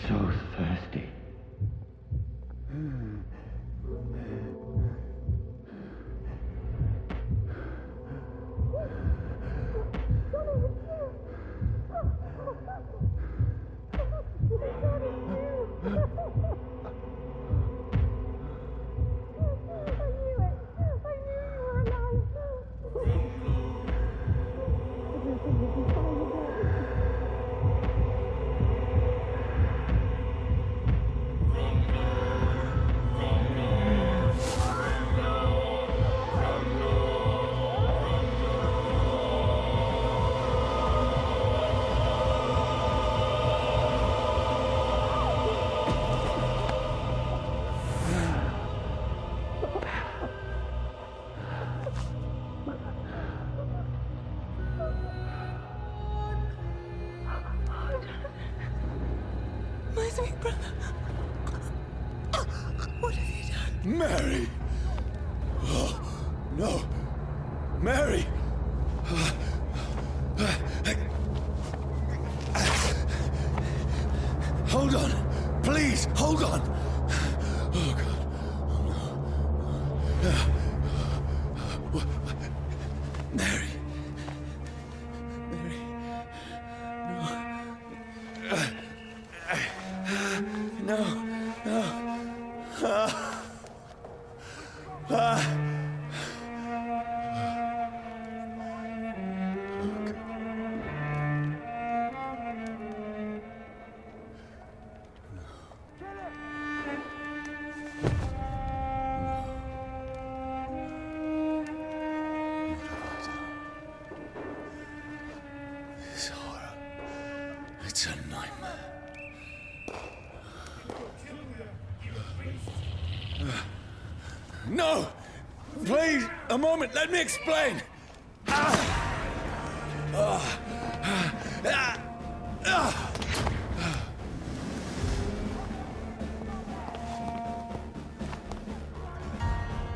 So thirsty. My sweet brother. What have you done? Mary! Oh, no! Mary! Hold on! Please, hold on! Oh, God. Oh, no. Mary. Mary. No. No. This horror. It's a nightmare. No! Please, a moment, let me explain!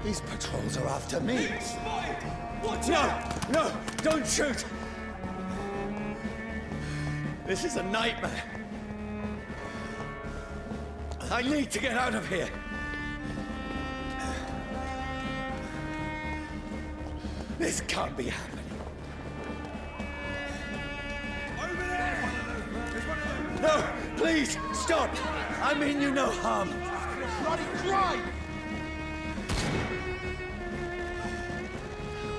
These patrols are after me. Watch out! No, don't shoot! This is a nightmare. I need to get out of here. This can't be happening. Over there! No, please, stop! I mean you no harm. Bloody cry!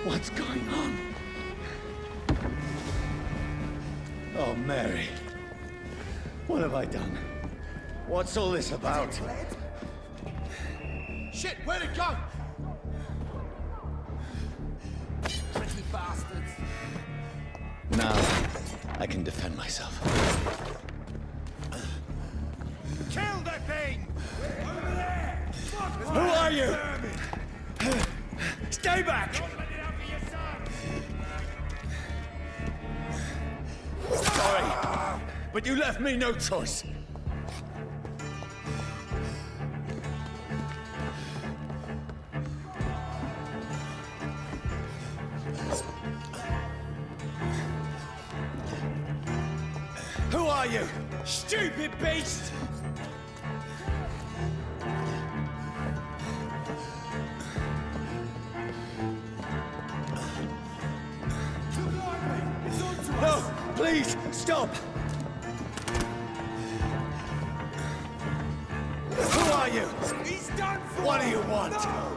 What's going on? Oh, Mary. What have I done? What's all this about? Shit, where'd it go? Pretty bastards. Now, I can defend myself. Kill that thing! Over there! Who are you? Stay back! Sorry, but you left me no choice. Who are are you? Stupid beast! It's on to No, us! please, stop! Who are you? He's done for! What do you want? No!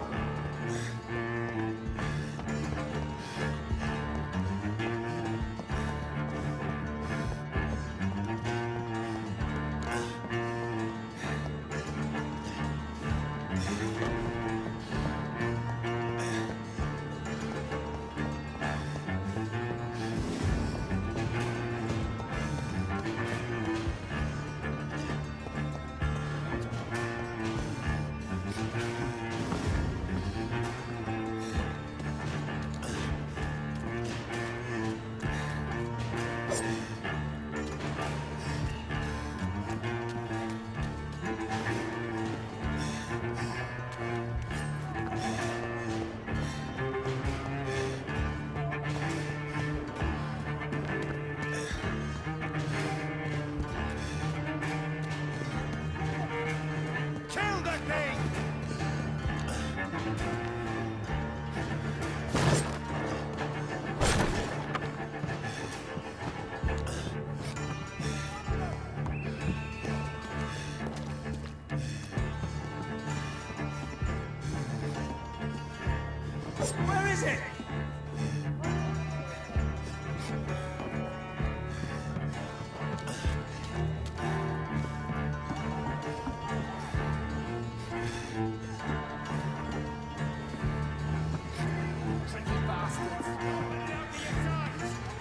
Kill that thing! Where is it? Tricky bastards!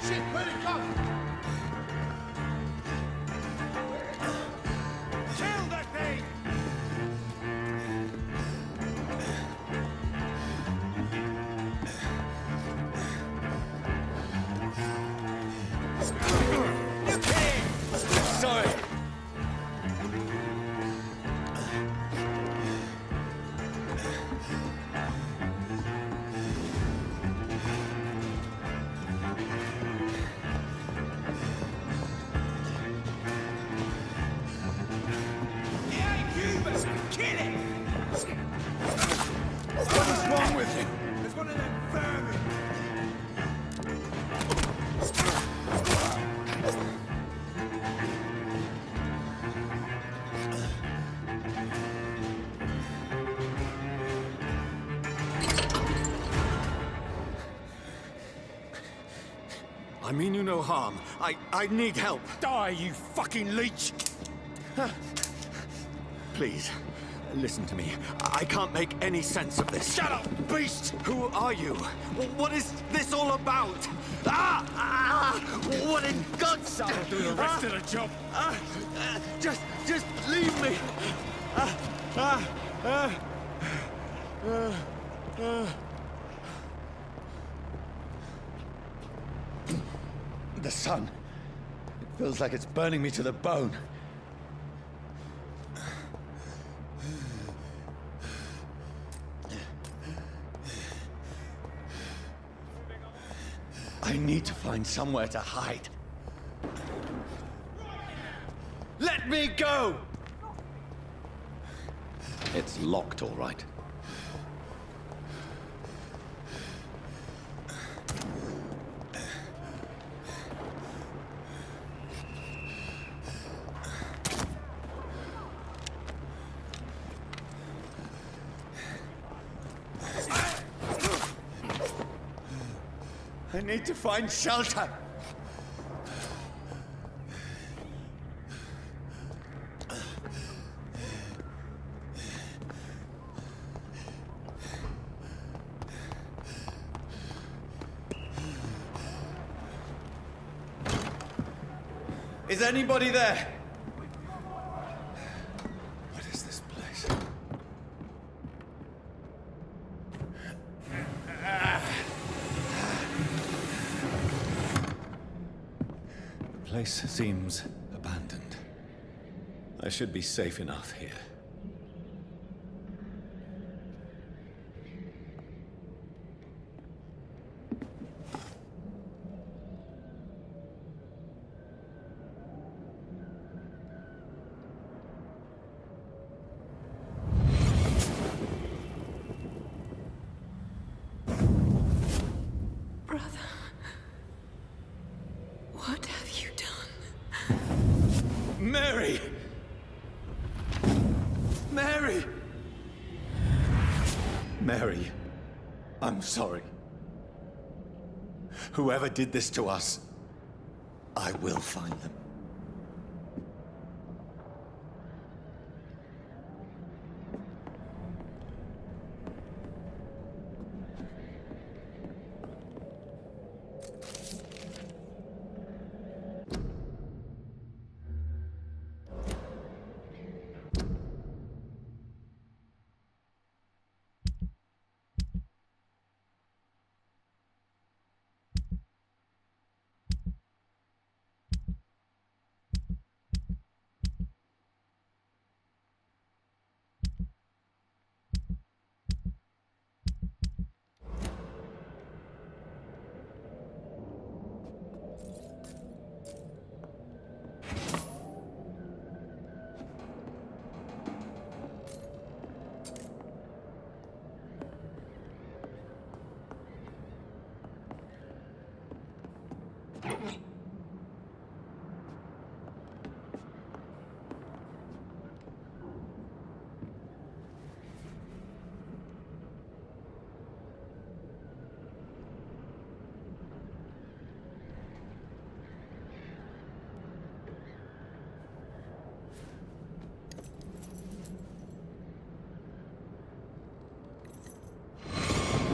Shit, where'd it go? Kill that thing! Sorry. He ain't human! Kill him! What is wrong with him? There's one of them vermin! I mean you no harm. I need help. Die, you fucking leech! Please, listen to me. I can't make any sense of this. Shut up, beast! Who are you? What is this all about? What in God's sake? I'll do the rest of the job. Just leave me. The sun. It feels like it's burning me to the bone. I need to find somewhere to hide. Let me go! It's locked, all right. I need to find shelter. Is anybody there? What is this place? The place seems abandoned. I should be safe enough here. Mary! Mary! Mary, I'm sorry. Whoever did this to us, I will find them.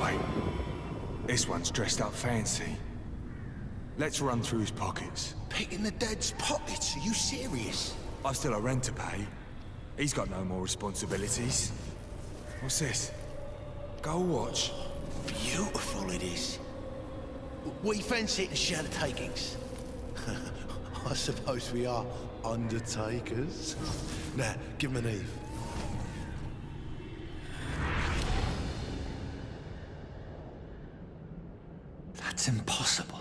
Wait. This one's dressed up fancy. Let's run through his pockets. Picking the dead's pockets? Are you serious? I've still a rent to pay. He's got no more responsibilities. What's this? Gold watch. Beautiful it is. We fancy it and share the takings. I suppose we are undertakers. Now, give him an Eve. That's impossible.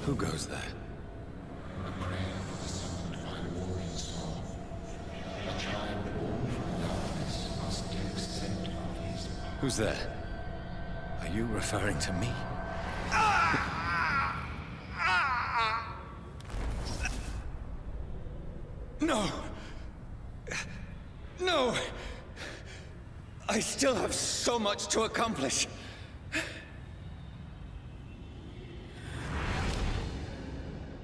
Who goes there? Who's there? Are you referring to me? No! No! I still have so much to accomplish.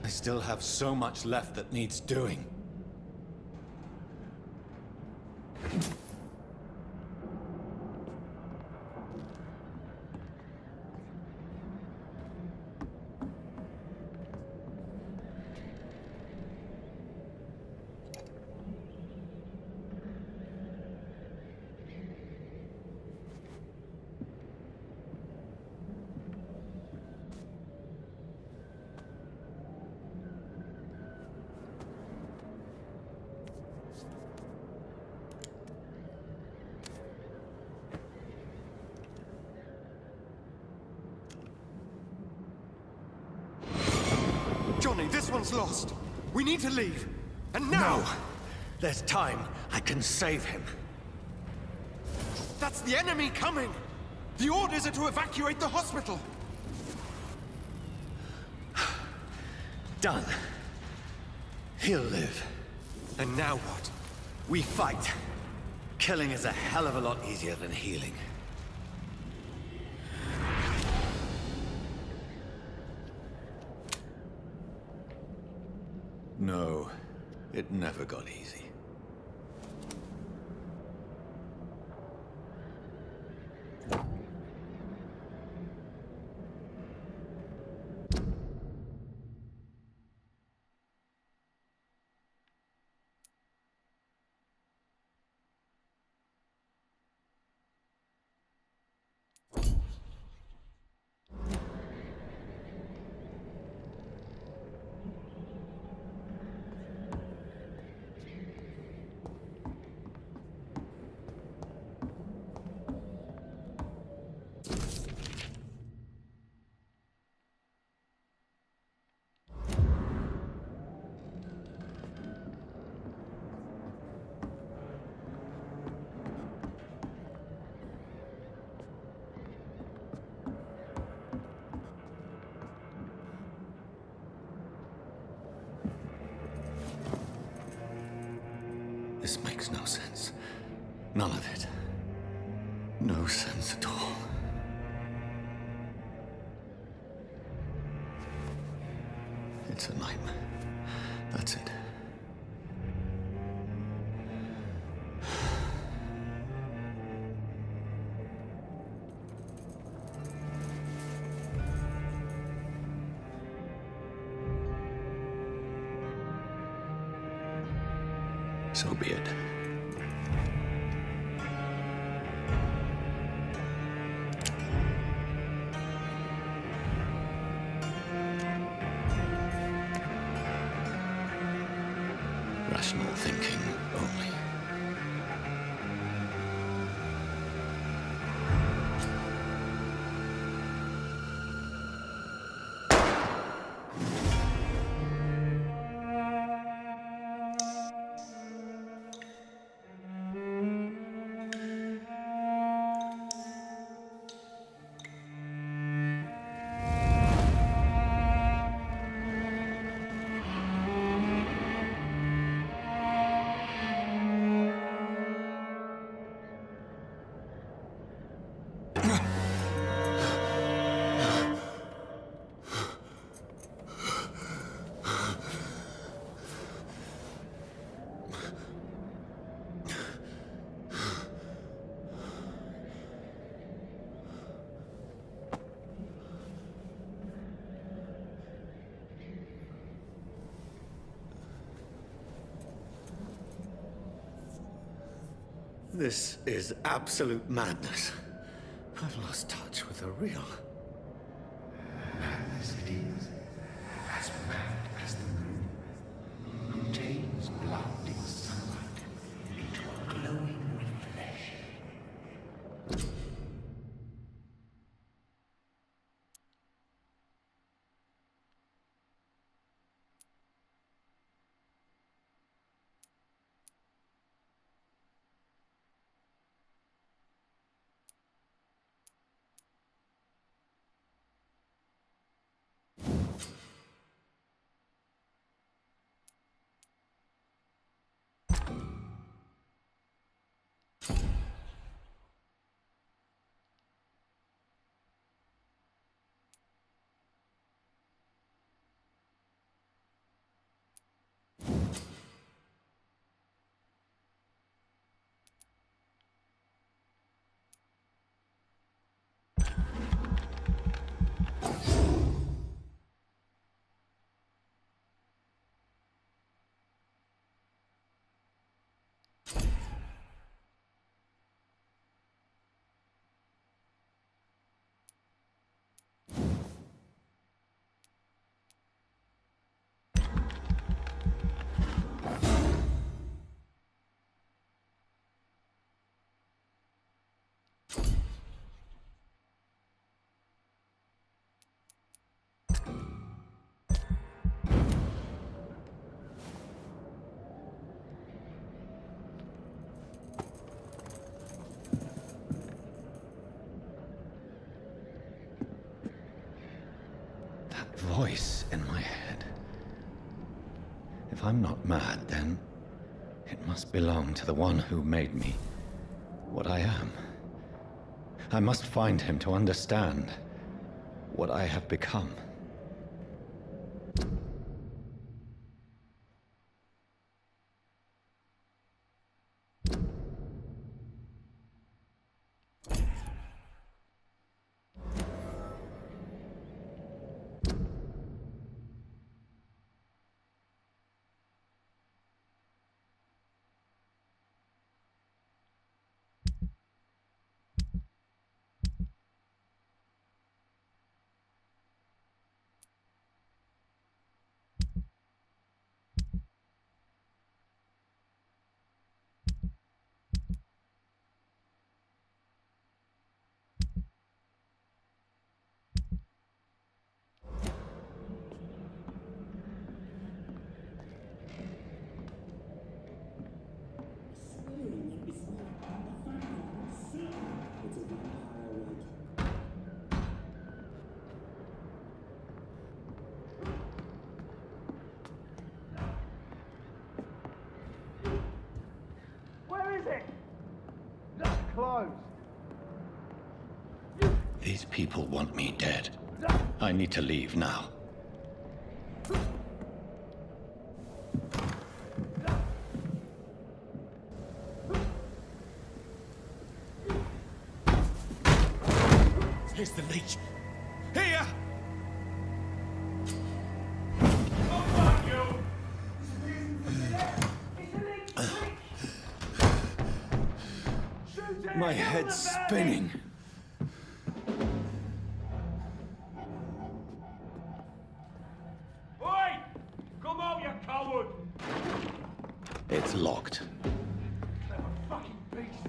I still have so much left that needs doing. Johnny, this one's lost. We need to leave. And now! No! There's time. I can save him. That's the enemy coming! The orders are to evacuate the hospital! Done. He'll live. And now what? We fight. Killing is a hell of a lot easier than healing. No, it never got easy. This makes no sense. None of it. No sense at all. It's a nightmare. That's it. So be it. Rational thinking only. This is absolute madness. I've lost touch with the real. Madness it is, as mad as the moon, who turns blinding sunlight into a glowing flesh. Voice in my head. If I'm not mad, then it must belong to the one who made me what I am. I must find him to understand what I have become. These people want me dead. I need to leave now. Here's the leech. Here! My head's spinning. Oi! Come out, you coward! It's locked. Clever fucking beasts!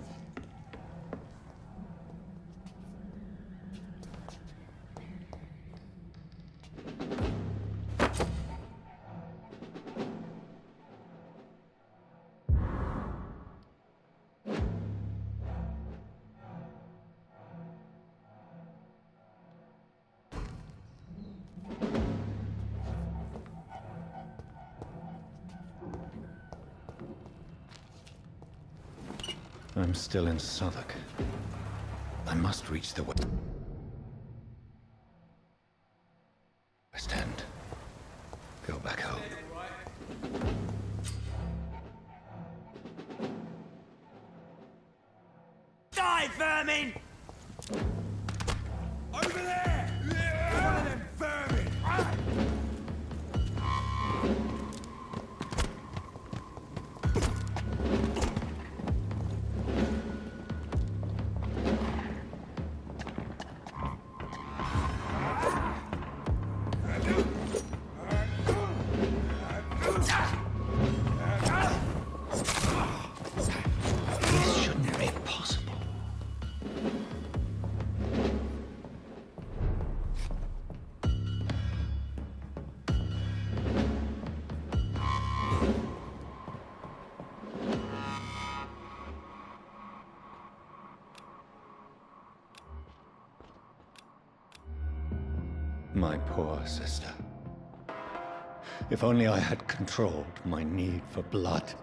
I'm still in Southwark. I must reach the West End. Go back home. Die, vermin! Over there! One of them vermin! This shouldn't be possible. My poor sister. If only I had controlled my need for blood.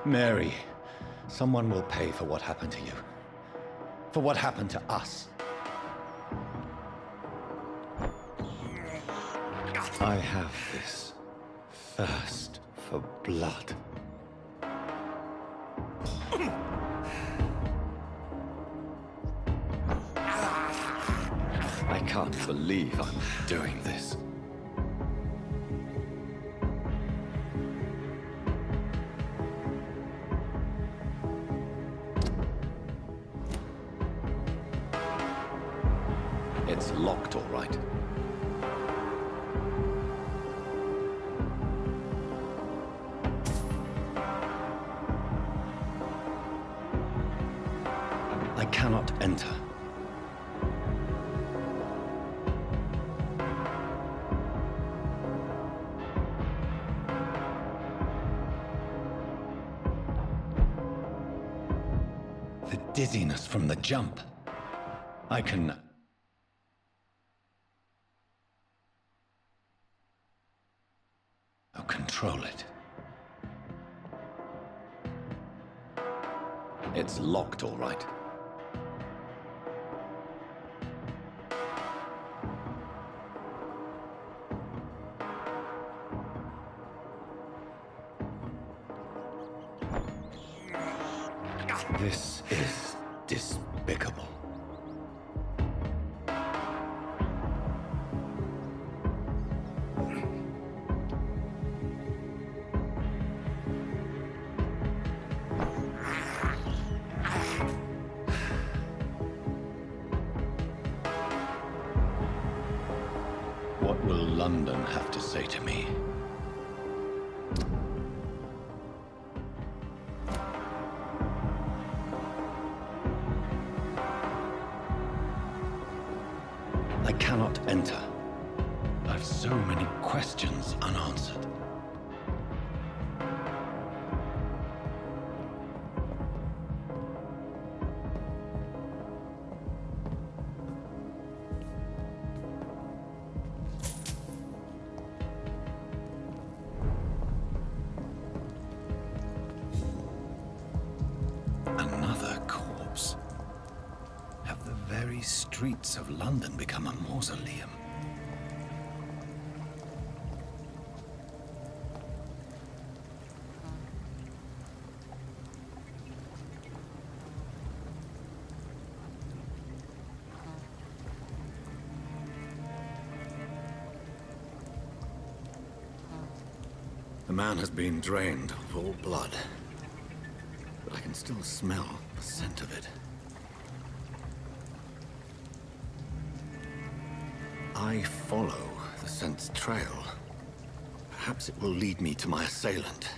Mary, someone will pay for what happened to you. For what happened to us. I have this thirst for blood. I can't believe I'm doing this. It's locked, all right. I cannot enter. The dizziness from the jump. I can... I'll control it. It's locked, all right. This is despicable. What will London have to say to me? I cannot enter. I've so many questions unanswered. Another corpse. Have the very very streets of London become a mausoleum? The man has been drained of all blood, but I can still smell the scent of it. I follow the scent's trail. Perhaps it will lead me to my assailant.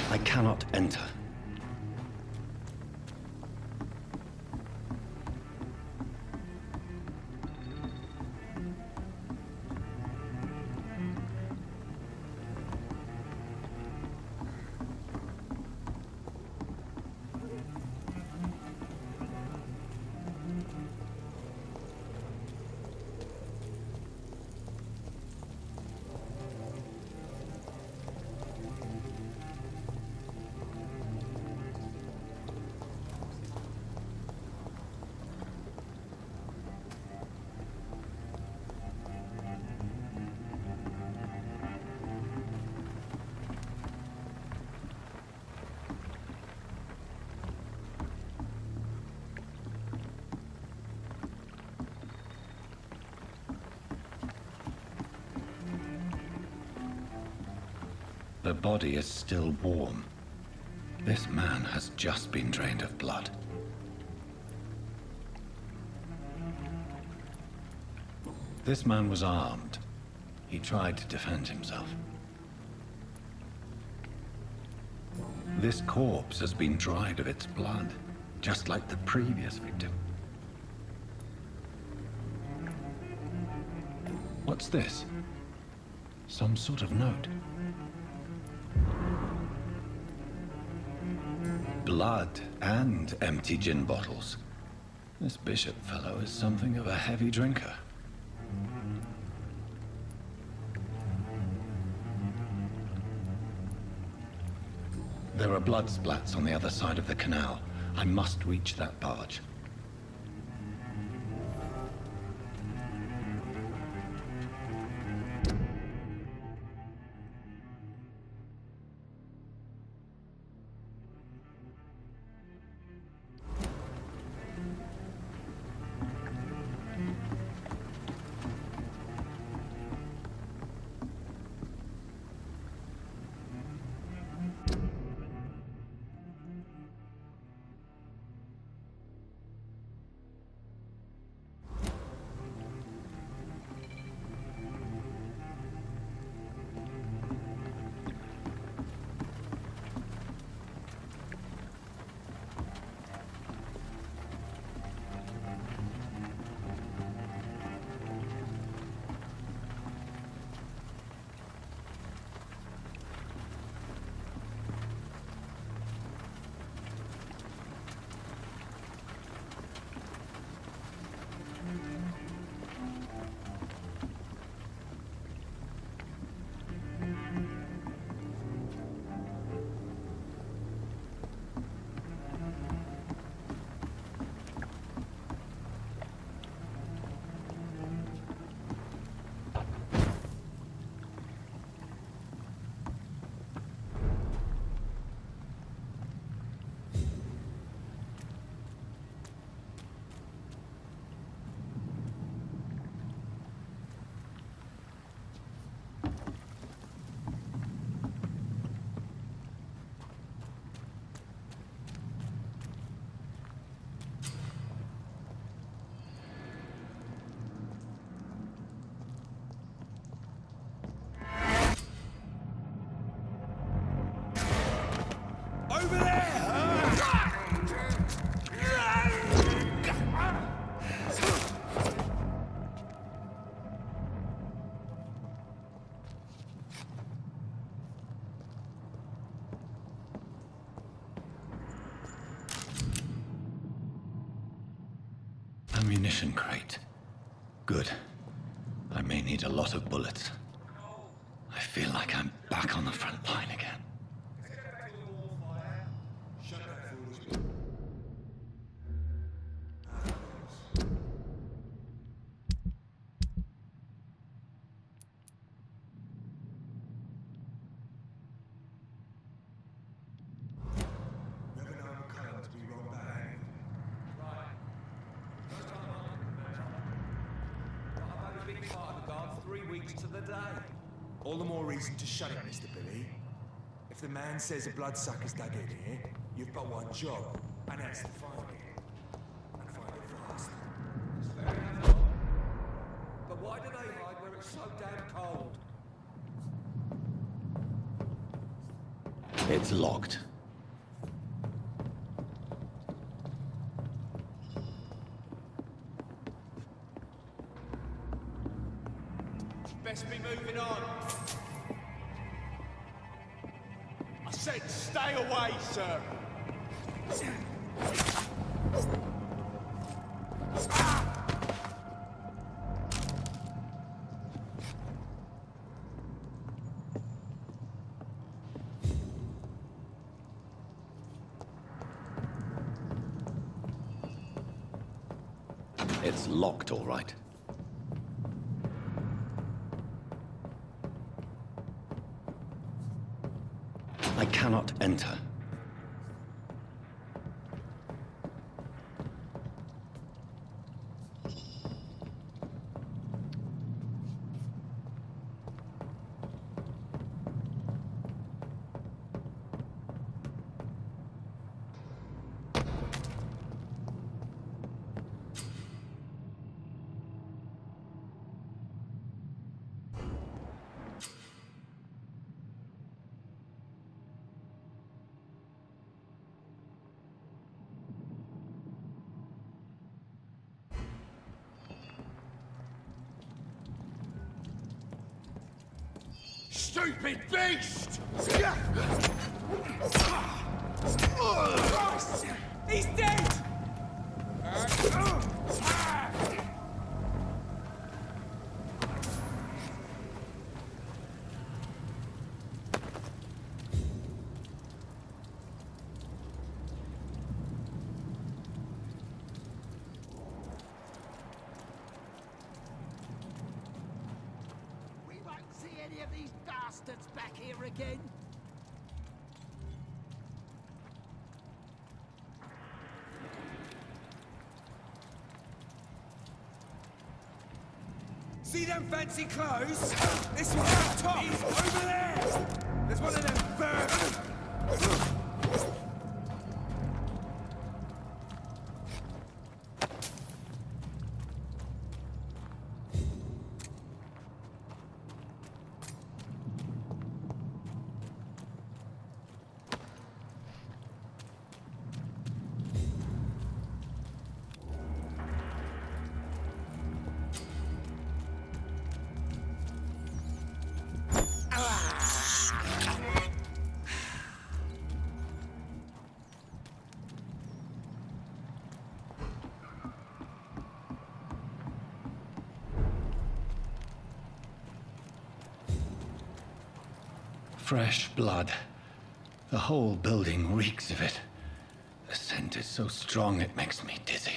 I cannot enter. The body is still warm. This man has just been drained of blood. This man was armed. He tried to defend himself. This corpse has been dried of its blood, just like the previous victim. What's this? Some sort of note. Blood and empty gin bottles. This bishop fellow is something of a heavy drinker. There are blood splats on the other side of the canal. I must reach that barge. Ammunition crate. Good. I may need a lot of bullets. I feel like I'm back on the front line again. All the more reason to shut it, Mr. Billy. If the man says a bloodsucker's dug in here, you've got one job, and that's to find it. And find it fast. It's fair enough. But why do they hide where it's so damn cold? It's locked. Best be moving on. I said stay away, sir. It's locked, all right. I cannot enter. Stupid beast! He's dead! We won't see any of these bastards back here again. See them fancy clothes? This one's up top! He's over there! There's one of them birds! Fresh blood. The whole building reeks of it. The scent is so strong it makes me dizzy.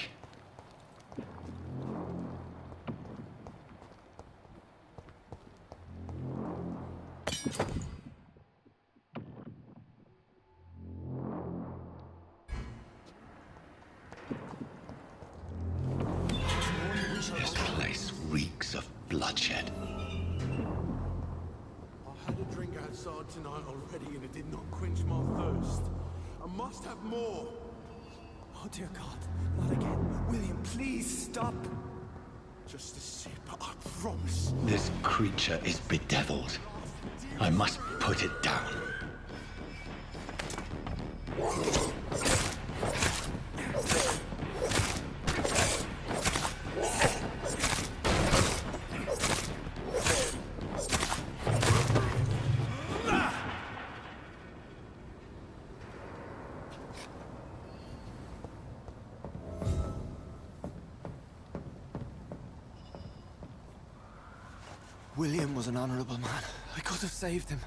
This place reeks of bloodshed. I had a drink outside tonight already and it did not quench my thirst. I must have more. Oh dear God, not again. William, please stop. Just a sip, I promise. This creature is bedeviled. I must put it down. William was an honorable man. I could have saved him.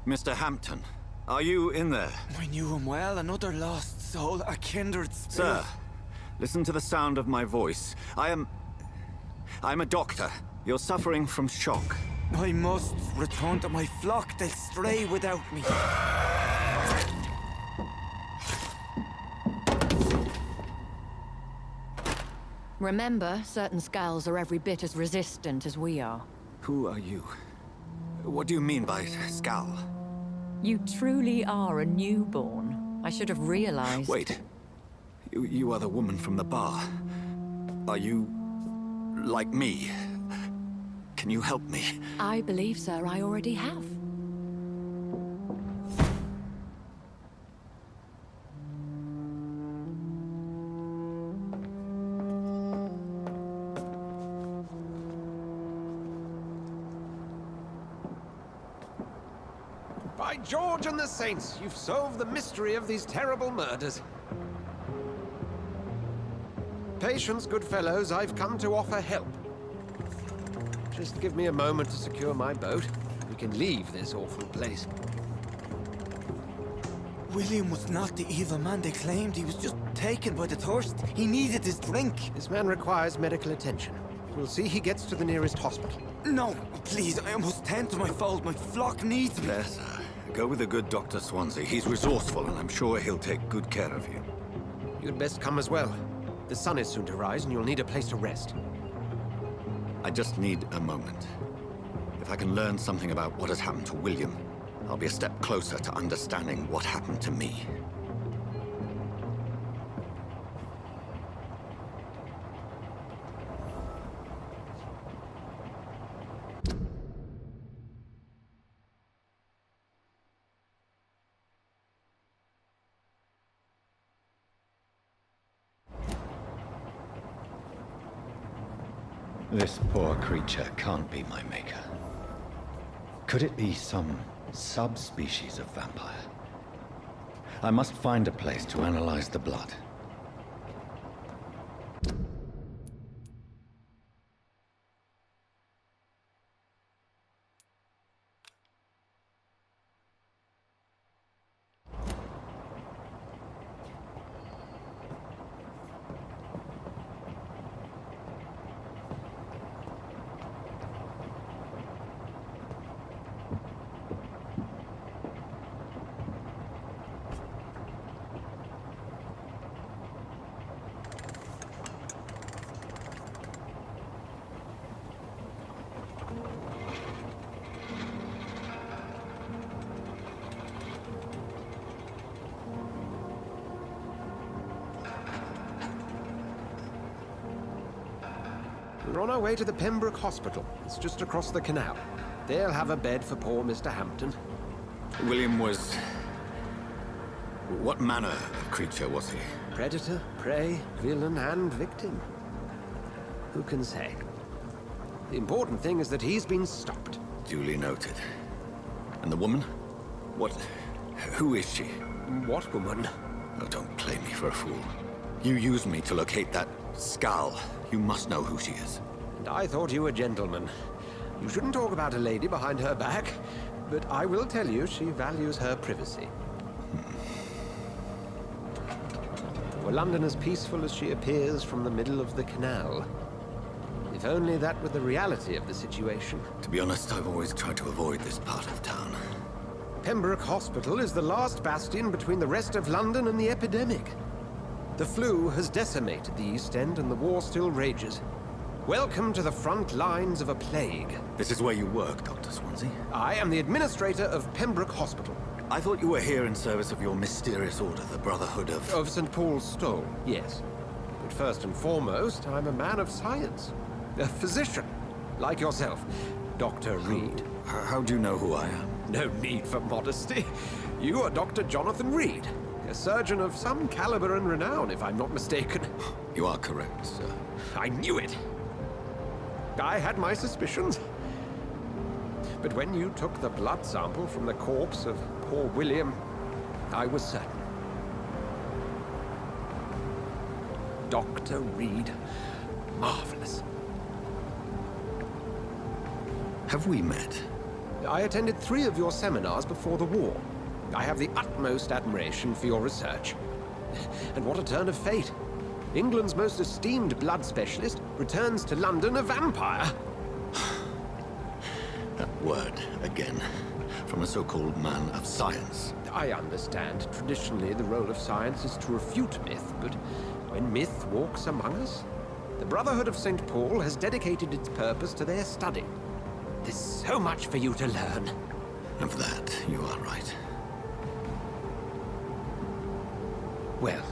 Mr. Hampton, are you in there? I knew him well, another lost soul, a kindred spirit. Sir, listen to the sound of my voice. I'm a doctor. You're suffering from shock. I must return to my flock. They'll stray without me. Remember, certain skulls are every bit as resistant as we are. Who are you? What do you mean by Skal? You truly are a newborn. I should have realized. Wait. You are the woman from the bar. Are you... like me? Can you help me? I believe, sir, I already have. By George and the Saints, you've solved the mystery of these terrible murders. Patience, good fellows, I've come to offer help. Just give me a moment to secure my boat. We can leave this awful place. William was not the evil man they claimed. He was just taken by the thirst. He needed his drink. This man requires medical attention. We'll see he gets to the nearest hospital. No, please, I must tend to my fold. My flock needs me. There, sir. Go with the good Dr. Swansea. He's resourceful, and I'm sure he'll take good care of you. You'd best come as well. The sun is soon to rise, and you'll need a place to rest. I just need a moment. If I can learn something about what has happened to William, I'll be a step closer to understanding what happened to me. This poor creature can't be my maker. Could it be some subspecies of vampire? I must find a place to analyze the blood. We're on our way to the Pembroke Hospital. It's just across the canal. They'll have a bed for poor Mr. Hampton. William was... what manner of creature was he? Predator, prey, villain, and victim. Who can say? The important thing is that he's been stopped. Duly noted. And the woman? What... who is she? What woman? Oh, don't play me for a fool. You used me to locate that Skal. You must know who she is. And I thought you a gentleman. You shouldn't talk about a lady behind her back, but I will tell you she values her privacy. Were London as peaceful as she appears from the middle of the canal? If only that were the reality of the situation. To be honest, I've always tried to avoid this part of town. Pembroke Hospital is the last bastion between the rest of London and the epidemic. The flu has decimated the East End and the war still rages. Welcome to the front lines of a plague. This is where you work, Dr. Swansea? I am the administrator of Pembroke Hospital. I thought you were here in service of your mysterious order, the Brotherhood of... Of St. Paul's Stole, yes. But first and foremost, I'm a man of science. A physician, like yourself, Dr. Reed. How do you know who I am? No need for modesty. You are Dr. Jonathan Reed, a surgeon of some caliber and renown, if I'm not mistaken. You are correct, sir. I knew it. I had my suspicions. But when you took the blood sample from the corpse of poor William, I was certain. Dr. Reed. Marvelous. Have we met? I attended 3 of your seminars before the war. I have the utmost admiration for your research. And what a turn of fate. England's most esteemed blood specialist returns to London a vampire. That word, again. From a so-called man of science. I understand. Traditionally, the role of science is to refute myth, but when myth walks among us, the Brotherhood of St. Paul has dedicated its purpose to their study. There's so much for you to learn. Of that, you are right. Well,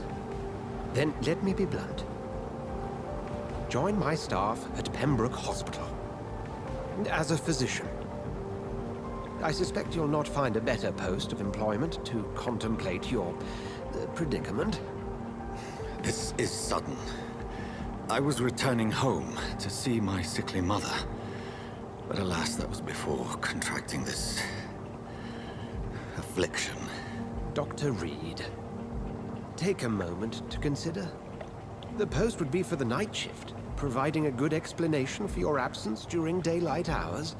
then let me be blunt. Join my staff at Pembroke Hospital. As a physician. I suspect you'll not find a better post of employment to contemplate your predicament. This is sudden. I was returning home to see my sickly mother. But alas, that was before contracting this affliction. Dr. Reed, take a moment to consider. The post would be for the night shift, providing a good explanation for your absence during daylight hours.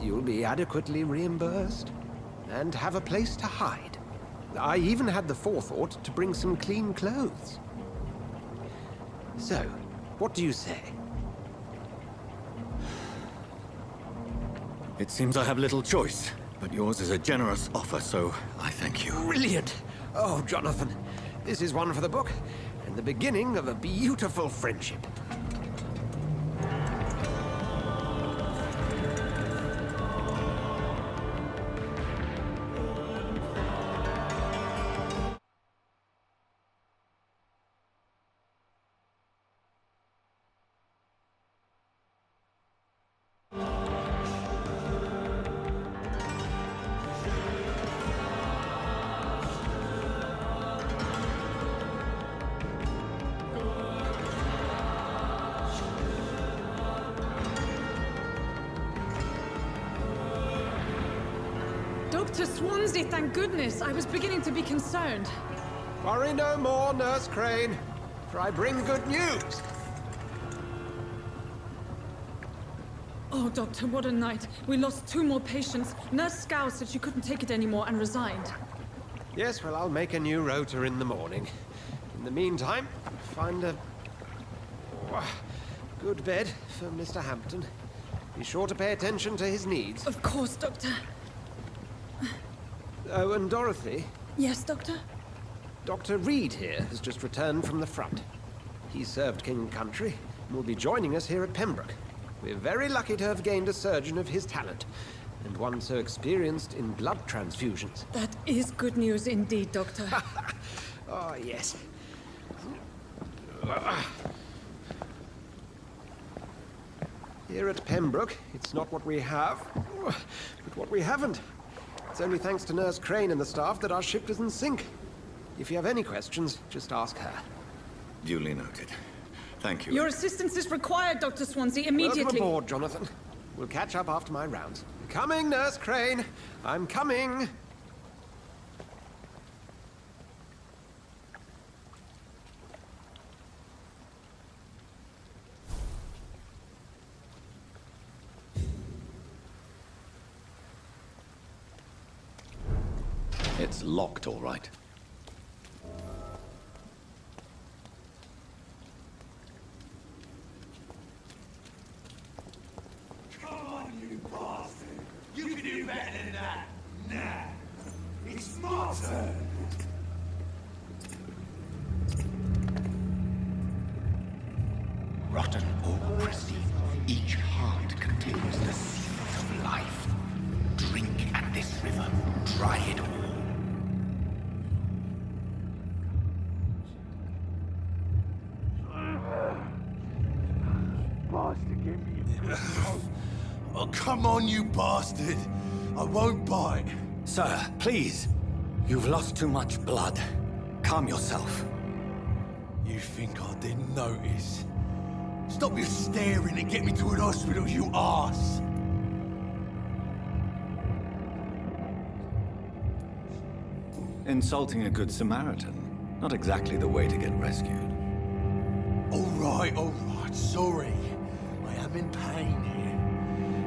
You'll be adequately reimbursed, and have a place to hide. I even had the forethought to bring some clean clothes. So, what do you say? It seems I have little choice, but yours is a generous offer, so I thank you. Brilliant! Oh, Jonathan, this is one for the book, and the beginning of a beautiful friendship. Dr. Swansea, thank goodness. I was beginning to be concerned. Worry no more, Nurse Crane, for I bring good news. Oh, Doctor, what a night. We lost 2 more patients. Nurse Scow said she couldn't take it anymore and resigned. Yes, well, I'll make a new rota in the morning. In the meantime, find a good bed for Mr. Hampton. Be sure to pay attention to his needs. Of course, Doctor. Oh, and Dorothy? Yes, Doctor? Dr. Reed here has just returned from the front. He served King and Country and will be joining us here at Pembroke. We're very lucky to have gained a surgeon of his talent, and one so experienced in blood transfusions. That is good news indeed, Doctor. Oh, yes. Here at Pembroke, it's not what we have, but what we haven't. It's only thanks to Nurse Crane and the staff that our ship doesn't sink. If you have any questions, just ask her. Duly noted. Thank you. Your assistance is required, Dr. Swansea, immediately. Welcome aboard, Jonathan. We'll catch up after my rounds. Coming, Nurse Crane. I'm coming. It's locked, all right. Come on, you bastard! You can do better than that! Nah! It's my turn! Rotten or pristine, each heart contains the seeds of life. Drink at this river, try it all. Oh, come on, you bastard! I won't bite. Sir, please. You've lost too much blood. Calm yourself. You think I didn't notice? Stop your staring and get me to an hospital, you arse! Insulting a good Samaritan. Not exactly the way to get rescued. All right, sorry. I am in pain here.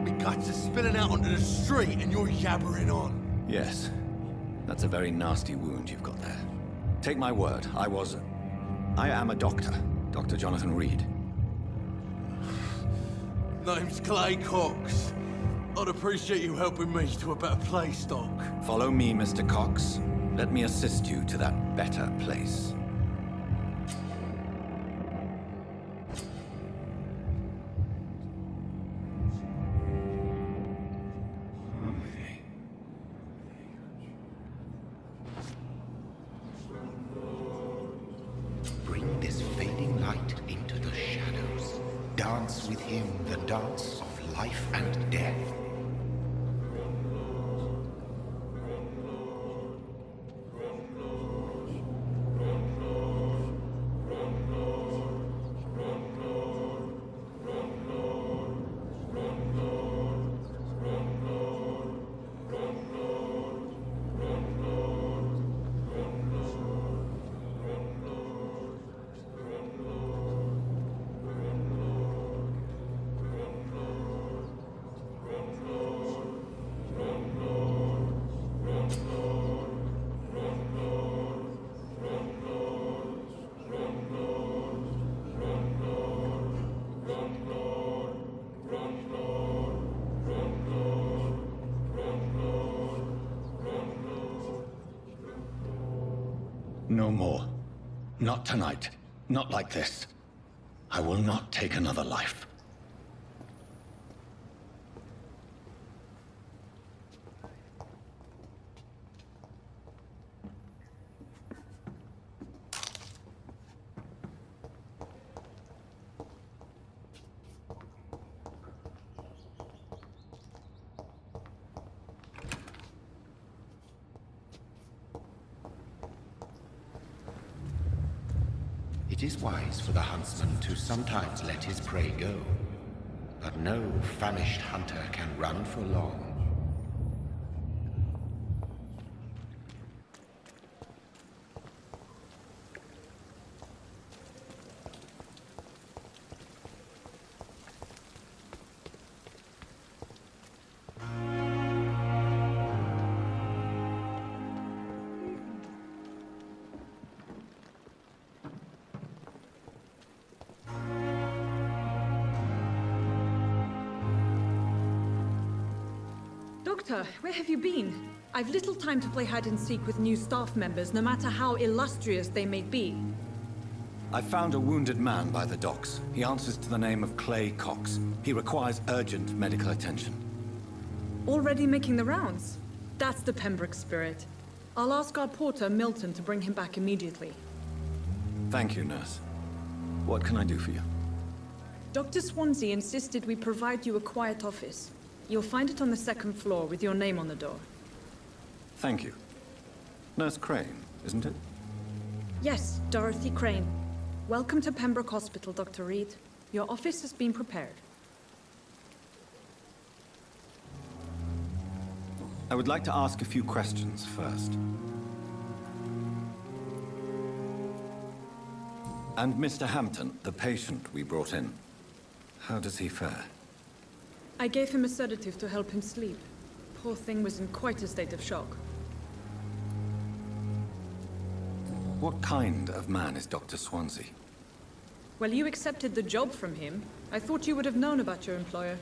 My guts are spilling out onto the street and you're yabbering on. Yes. That's a very nasty wound you've got there. Take my word, I am a doctor. Dr. Jonathan Reed. Name's Clay Cox. I'd appreciate you helping me to a better place, Doc. Follow me, Mr. Cox. Let me assist you to that better place. Bring this fading light into the shadows. Dance with him the dance of life and death. No more. Not tonight. Not like this. I will not take another life. It is wise for the huntsman to sometimes let his prey go, but no famished hunter can run for long. Doctor, where have you been? I've little time to play hide and seek with new staff members, no matter how illustrious they may be. I found a wounded man by the docks. He answers to the name of Clay Cox. He requires urgent medical attention. Already making the rounds? That's the Pembroke spirit. I'll ask our porter, Milton, to bring him back immediately. Thank you, nurse. What can I do for you? Dr. Swansea insisted we provide you a quiet office. You'll find it on the second floor with your name on the door. Thank you. Nurse Crane, isn't it? Yes, Dorothy Crane. Welcome to Pembroke Hospital, Dr. Reed. Your office has been prepared. I would like to ask a few questions first. And Mr. Hampton, the patient we brought in, how does he fare? I gave him a sedative to help him sleep. Poor thing was in quite a state of shock. What kind of man is Dr. Swansea? Well, you accepted the job from him. I thought you would have known about your employer.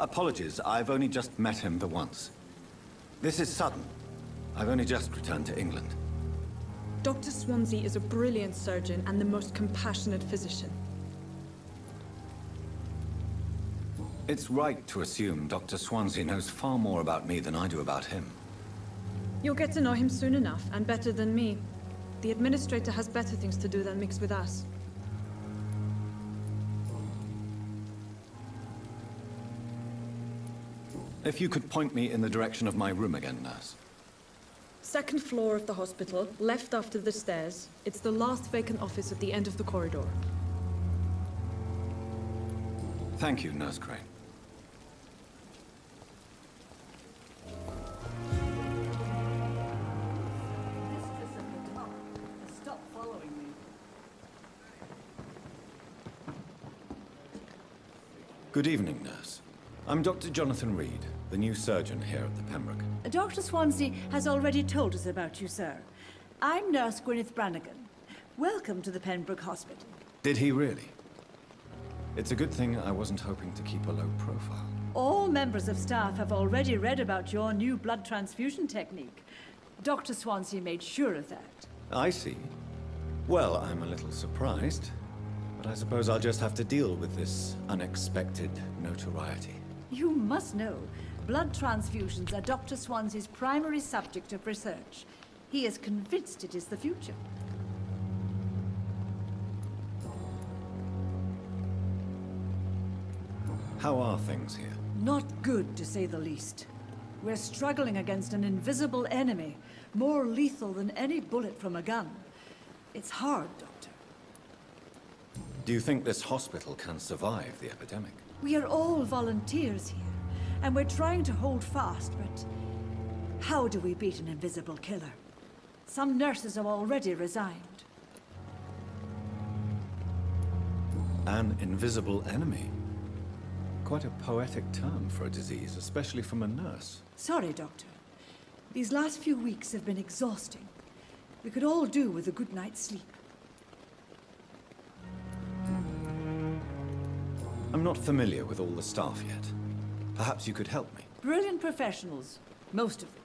Apologies, I've only just met him the once. This is sudden. I've only just returned to England. Dr. Swansea is a brilliant surgeon and the most compassionate physician. It's right to assume Dr. Swansea knows far more about me than I do about him. You'll get to know him soon enough, and better than me. The administrator has better things to do than mix with us. If you could point me in the direction of my room again, nurse. Second floor of the hospital, left after the stairs. It's the last vacant office at the end of the corridor. Thank you, Nurse Crane. Mistress of the top has stopped following Good evening, nurse. I'm Dr. Jonathan Reed, the new surgeon here at the Pembroke. Dr. Swansea has already told us about you, sir. I'm Nurse Gwyneth Brannigan. Welcome to the Pembroke Hospital. Did he really? It's a good thing I wasn't hoping to keep a low profile. All members of staff have already read about your new blood transfusion technique. Dr. Swansea made sure of that. I see. Well, I'm a little surprised, but I suppose I'll just have to deal with this unexpected notoriety. You must know, blood transfusions are Dr. Swansea's primary subject of research. He is convinced it is the future. How are things here? Not good, to say the least. We're struggling against an invisible enemy, more lethal than any bullet from a gun. It's hard, Doctor. Do you think this hospital can survive the epidemic? We are all volunteers here, and we're trying to hold fast, but how do we beat an invisible killer? Some nurses have already resigned. An invisible enemy? Quite a poetic term for a disease, especially from a nurse. Sorry, Doctor. These last few weeks have been exhausting. We could all do with a good night's sleep. I'm not familiar with all the staff yet. Perhaps you could help me. Brilliant professionals, most of them.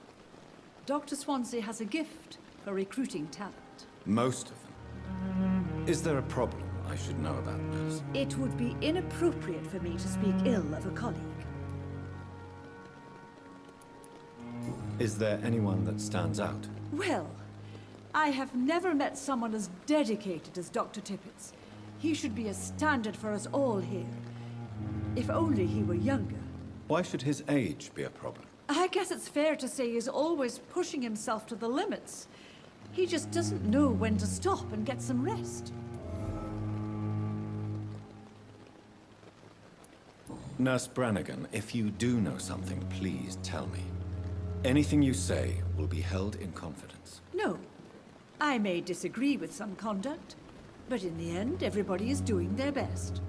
Dr. Swansea has a gift for recruiting talent. Most of them? Is there a problem I should know about, nurse? It would be inappropriate for me to speak ill of a colleague. Is there anyone that stands out? Well, I have never met someone as dedicated as Dr. Tippett. He should be a standard for us all here. If only he were younger. Why should his age be a problem? I guess it's fair to say he's always pushing himself to the limits. He just doesn't know when to stop and get some rest. Nurse Brannigan, if you do know something, please tell me. Anything you say will be held in confidence. No. I may disagree with some conduct, but in the end, everybody is doing their best.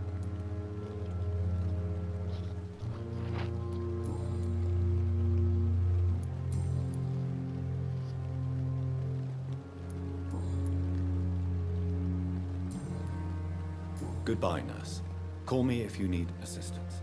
Goodbye, nurse. Call me if you need assistance.